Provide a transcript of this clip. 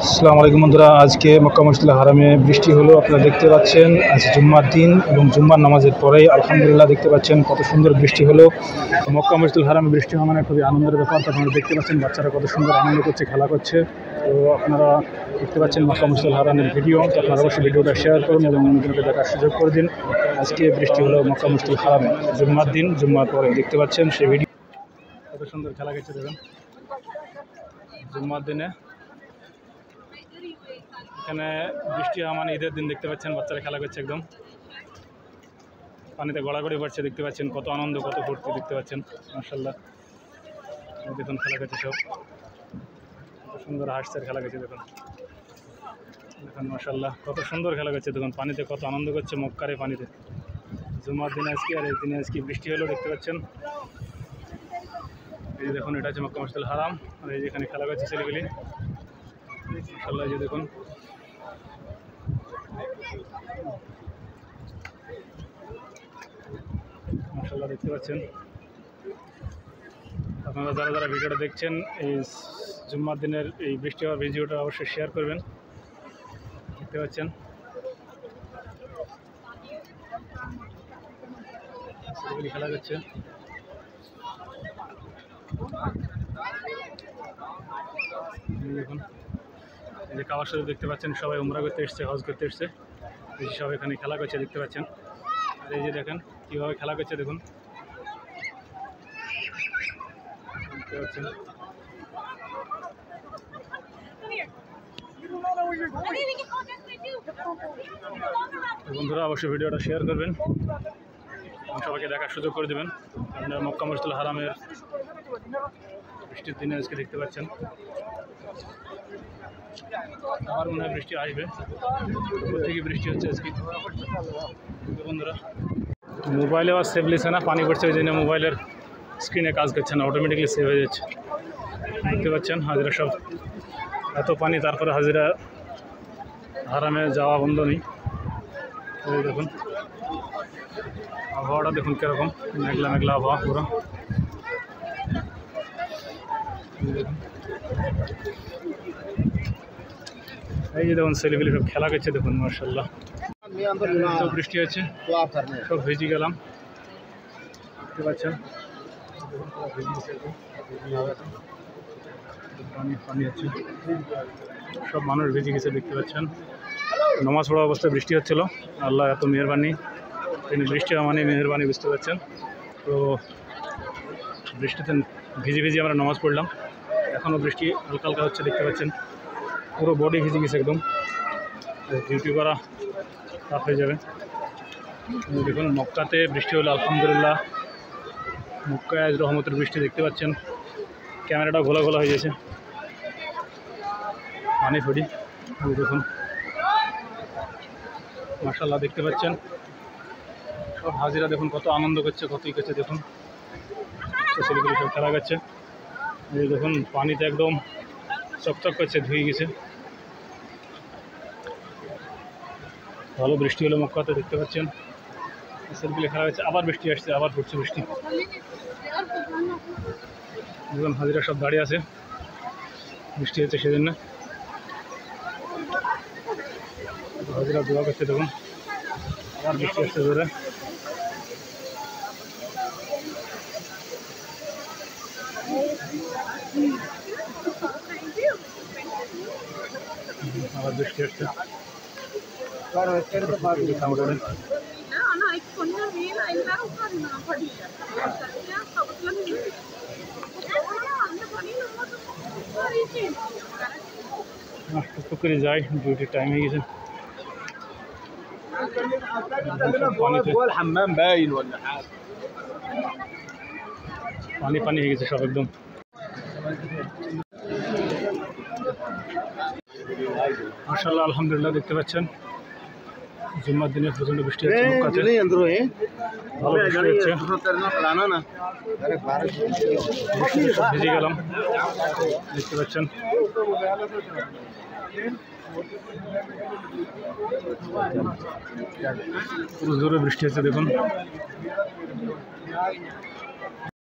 আসসালামু আলাইকুম বন্ধুরা, আজকে মক্কা মসজিদুল হারামে বৃষ্টি হলো। আপনারা দেখতে পাচ্ছেন আজ জুম্মার দিন এবং জুম্মার নামাজের পরেই আলহামদুলিল্লাহ দেখতে পাচ্ছেন কত সুন্দর বৃষ্টি হলো। মক্কা মসজিদুল হারামে বৃষ্টি হওয়া মানে খুবই আনন্দের ব্যাপার। আপনারা দেখতে পাচ্ছেন বাচ্চারা কত সুন্দর আনন্দ করছে, খেলা করছে। তো আপনারা দেখতে পাচ্ছেন মক্কা মসজিদুল হারামের ভিডিও। তো আপনারা অবশ্যই ভিডিওটা শেয়ার করুন এবং অন্যজনকে দেখার সুযোগ করে দিন। আজকে বৃষ্টি হলো মক্কা মসজিদুল হারামে জুম্মার দিন, জুম্মার পরে দেখতে পাচ্ছেন সেই ভিডিও। কত সুন্দর খেলা করছে দেখুন জুম্মার দিনে। এখানে বৃষ্টি হওয়া মানে ঈদের দিন দেখতে পাচ্ছেন বাচ্চারা খেলা করছে, একদম পানিতে গড়াগড়ি পড়ছে। দেখতে পাচ্ছেন কত আনন্দ, কত ফুর্তি দেখতে পাচ্ছেন। মাশাআল্লাহ দেখুন খেলা করছে সব, কত সুন্দর হাসছে খেলা করছে দেখুন। দেখুন মাশাআল্লাহ কত সুন্দর খেলা করছে দেখুন, পানিতে কত আনন্দ করছে মক্কারে পানিতে। জুম্মার দিনে আজকে, আর এই দিনে আজকে বৃষ্টি হলো দেখতে পাচ্ছেন। এই যে দেখুন এটা হচ্ছে মক্কা মসজিদুল হারাম, আর এই যেখানে খেলা করছে ছেলেগুলি মাশাআল্লাহ। যে দেখুন মাশাআল্লাহ দেখতে পাচ্ছেন। আপনারা যারা যারা ভিডিওটা দেখছেন এই জুম্মার দিনের এই বৃষ্টি হওয়ার ভিডিওটা অবশ্যই শেয়ার করবেন। দেখতে পাচ্ছেন খেলা করছে। দেখুন এই যে কাবার শরীফ দেখতে পাচ্ছেন, সবাই উমরা করতে এসছে, হজ করতে এসছে, সব এখানে খেলা করছে দেখতে পাচ্ছেন। আর এই যে দেখেন কীভাবে খেলা করছে দেখুন, দেখতে পাচ্ছেন। বন্ধুরা অবশ্যই ভিডিওটা শেয়ার করবেন এবং সবাইকে দেখার সুযোগ করে দেবেন। আপনারা মক্কা মসজিদুল হারামের বৃষ্টির দিনে আজকে দেখতে পাচ্ছেন। আমার মনে হয় বৃষ্টি আসবে, থেকে বৃষ্টি হচ্ছে আজকে। বন্ধুরা মোবাইলে আবার সেভ লিখছে না, পানি পড়ছে ওই জন্য মোবাইলের স্ক্রিনে কাজ করছে না, অটোমেটিকলি সেভ হয়ে যাচ্ছে। দেখতে পাচ্ছেন হাজিরা সব, এত পানি, তারপরে হাজিরা হারামে যাওয়া বন্ধ নেই। দেখুন আবহাওয়াটা দেখুন কীরকম, মেঘলা মেঘলা আবহাওয়া পুরো। এই যে দেখুন ছেলেগুলি সব খেলা করছে দেখুন মাশাআল্লাহ। তো বৃষ্টি হচ্ছে, সব ভিজে গেলাম দেখতে পাচ্ছেন। পানি পানি হচ্ছে, সব মানুষ ভিজে গেছে দেখতে পাচ্ছেন। নামাজ পড়া অবস্থায় বৃষ্টি হচ্ছিল। আল্লাহ এত মেহেরবানি, তিনি বৃষ্টি মানে মেহেরবানি বুঝতে পারছেন। তো বৃষ্টিতে ভিজে ভিজে আমরা নামাজ পড়লাম। এখনও বৃষ্টি হালকা হালকা হচ্ছে দেখতে পাচ্ছেন, পুরো বডি ভিজে গেছে একদম, ডিউটি করা টাফ হয়ে যাবে। দেখুন মক্কাতে বৃষ্টি হলো আলহামদুলিল্লাহ। মক্কায় আজ রহমতের বৃষ্টি দেখতে পাচ্ছেন। ক্যামেরাটা ঘোলা ঘোলা হয়ে গেছে, পানি ফুটি। দেখুন মাশাআল্লাহ দেখতে পাচ্ছেন সব হাজিরা দেখুন কত আনন্দ করছে, কতই করছে দেখুন। ছেলেগুলি সব খেলা করছে। এই দেখুন পানিতে একদম চকচক করছে, ধুয়ে গেছে। ভালো বৃষ্টি হলো মক্কাতে দেখতে পাচ্ছেন। ছেলেগুলি খেলা করছে, আবার বৃষ্টি আসছে, আবার পড়ছে বৃষ্টি। দেখুন হাজিরা সব দাঁড়িয়ে আছে, বৃষ্টি হচ্ছে সেজন্য। হাজিরা দোয়া করছে দেখুন, আবার বৃষ্টি আসছে ধরে। আবার বৃষ্টি আসছে। করে যাই, ডিউটির টাইম হয়ে গেছে। পানি পানি হয়ে গেছে সব একদম। মাশাআল্লাহ আলহামদুলিল্লাহ দেখতে পাচ্ছেন জুম্মার দিনে প্রচণ্ড বৃষ্টি হচ্ছে মক্কাতে, ভালো বৃষ্টি হচ্ছে। ভিজে গেলাম দেখতে পাচ্ছেন। পুরো জোরে বৃষ্টি হচ্ছে দেখুন।